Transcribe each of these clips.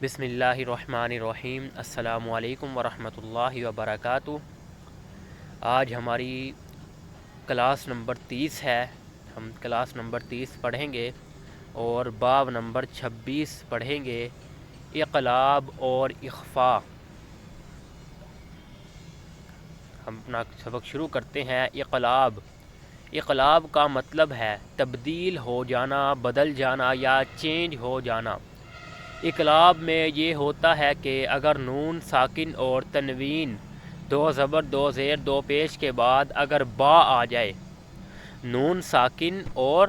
بسم اللہ الرحمن الرحیم۔ السلام علیکم ورحمۃ اللہ وبرکاتہ۔ آج ہماری کلاس نمبر 30 ہے۔ ہم کلاس نمبر 30 پڑھیں گے اور باب نمبر 26 پڑھیں گے، اقلاب اور اخفاء۔ ہم اپنا سبق شروع کرتے ہیں۔ اقلاب کا مطلب ہے تبدیل ہو جانا، بدل جانا یا چینج ہو جانا۔ اقلاب میں یہ ہوتا ہے کہ اگر نون ساکن اور تنوین، دو زبر دو زیر دو پیش کے بعد اگر با آ جائے، نون ساکن اور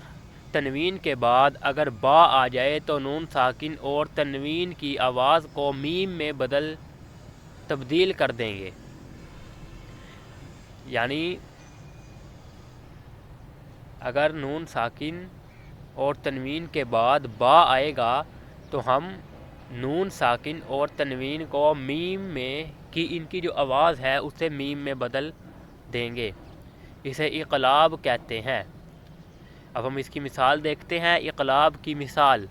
تنوین کے بعد اگر با آ جائے تو نون ساکن اور تنوین کی آواز کو میم میں تبدیل کر دیں گے۔ یعنی اگر نون ساکن اور تنوین کے بعد با آئے گا تو ہم نون ساکن اور تنوین کو میم میں ان کی جو آواز ہے اسے میم میں بدل دیں گے۔ اسے اقلاب کہتے ہیں۔ اب ہم اس کی مثال دیکھتے ہیں۔ اقلاب کی مثال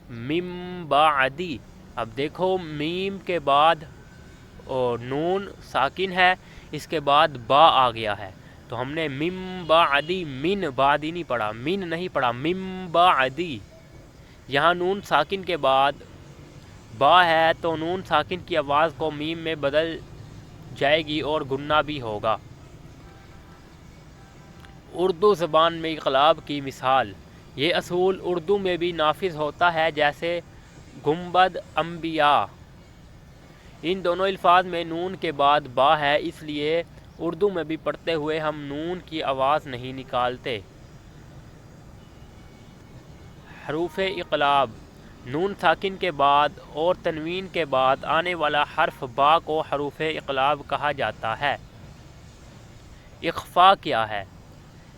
مم بعدی۔ اب دیکھو میم کے بعد نون ساکن ہے، اس کے بعد با آ گیا ہے تو ہم نے مم بعدی، من بعدی نہیں پڑھا، من نہیں پڑھا، مم بعدی۔ یہاں نون ساکن کے بعد با ہے تو نون ساکن کی آواز کو میم میں بدل جائے گی اور گننا بھی ہوگا۔ اردو زبان میں اقلاب کی مثال، یہ اصول اردو میں بھی نافذ ہوتا ہے، جیسے گنبد، انبیاء۔ ان دونوں الفاظ میں نون کے بعد با ہے، اس لیے اردو میں بھی پڑھتے ہوئے ہم نون کی آواز نہیں نکالتے۔ حروف اقلاب، نون ساکن کے بعد اور تنوین کے بعد آنے والا حرف با کو حروف اقلاب کہا جاتا ہے۔ اخفاء کیا ہے؟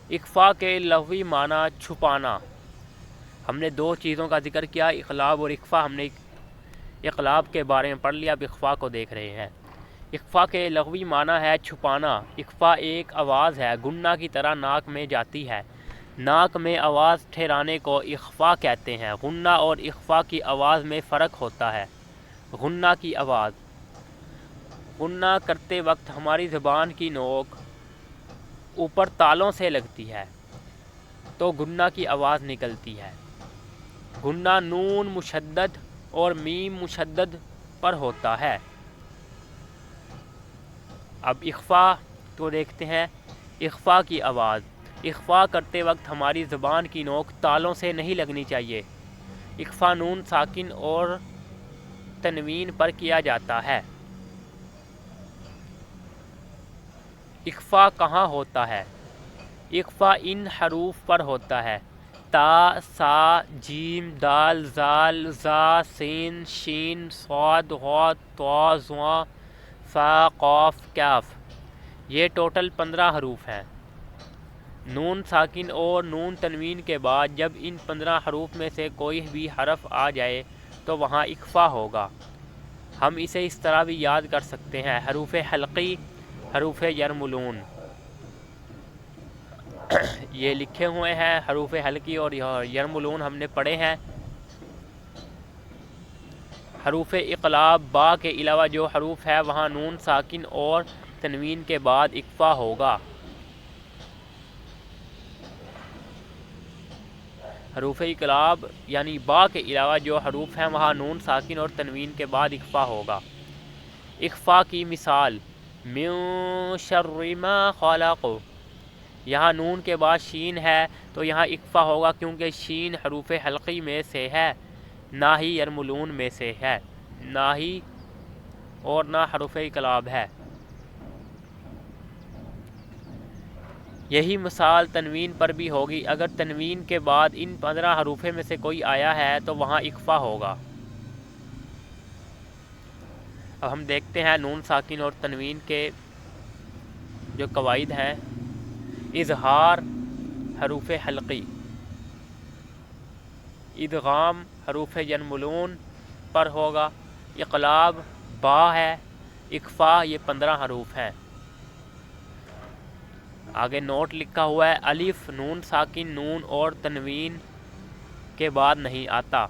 اخفاء کے لغوی معنی چھپانا۔ ہم نے دو چیزوں کا ذکر کیا، اقلاب اور اخفاء۔ ہم نے اقلاب کے بارے میں پڑھ لیا، اب اخفاء کو دیکھ رہے ہیں۔ اخفاء کے لغوی معنی ہے چھپانا۔ اخفاء ایک آواز ہے، گننا کی طرح ناک میں جاتی ہے۔ ناک میں آواز ٹھہرانے کو اخفاء کہتے ہیں۔ غنہ اور اخفاء کی آواز میں فرق ہوتا ہے۔ غنہ کی آواز، غنہ کرتے وقت ہماری زبان کی نوک اوپر تالوں سے لگتی ہے تو غنہ کی آواز نکلتی ہے۔ غنہ نون مشدد اور میم مشدد پر ہوتا ہے۔ اب اخفاء کو دیکھتے ہیں۔ اخفاء کی آواز، اخفاء کرتے وقت ہماری زبان کی نوک تالوں سے نہیں لگنی چاہیے۔ اخفاء نون ساکن اور تنوین پر کیا جاتا ہے۔ اخفاء کہاں ہوتا ہے؟ اخفاء ان حروف پر ہوتا ہے: تا، سا، جیم، دال، زال، زا، سین، شین، صاد، غ، طا، ظ، فا، قاف، کاف۔ یہ ٹوٹل 15 حروف ہیں۔ نون ساکن اور نون تنوین کے بعد جب ان 15 حروف میں سے کوئی بھی حرف آ جائے تو وہاں اخفاء ہوگا۔ ہم اسے اس طرح بھی یاد کر سکتے ہیں: حروف حلقی، حروف یرملون۔ یہ لکھے ہوئے ہیں، حروف حلقی اور یرملون ہم نے پڑھے ہیں۔ حروف اقلاب، با کے علاوہ جو حروف ہے وہاں نون ساکن اور تنوین کے بعد اخفاء ہوگا۔ حروف اقلاب یعنی با کے علاوہ جو حروف ہیں وہاں نون ساکن اور تنوین کے بعد اخفاء ہوگا۔ اخفاء کی مثال من شر ما خلق۔ یہاں نون کے بعد شین ہے تو یہاں اخفاء ہوگا کیونکہ شین حروف حلقی میں سے ہے، نہ ہی یرملون میں سے ہے، نہ ہی اور نہ حروف اقلاب ہے۔ یہی مثال تنوین پر بھی ہوگی۔ اگر تنوین کے بعد ان 15 حروف میں سے کوئی آیا ہے تو وہاں اخفاء ہوگا۔ اب ہم دیکھتے ہیں نون ساکن اور تنوین کے جو قواعد ہیں۔ اظہار حروف حلقی، ادغام حروف یرملون پر ہوگا، اقلاب با ہے، اخفاء یہ 15 حروف ہیں۔ آگے نوٹ لکھا ہوا ہے: الف نون ساکن نون اور تنوین کے بعد نہیں آتا۔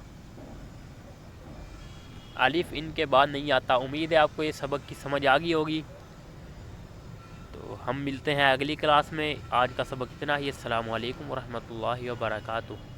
الف ان کے بعد نہیں آتا۔ امید ہے آپ کو یہ سبق کی سمجھ آ گئی ہوگی۔ تو ہم ملتے ہیں اگلی کلاس میں، آج کا سبق اتنا ہی۔ السلام علیکم ورحمۃ اللہ وبرکاتہ۔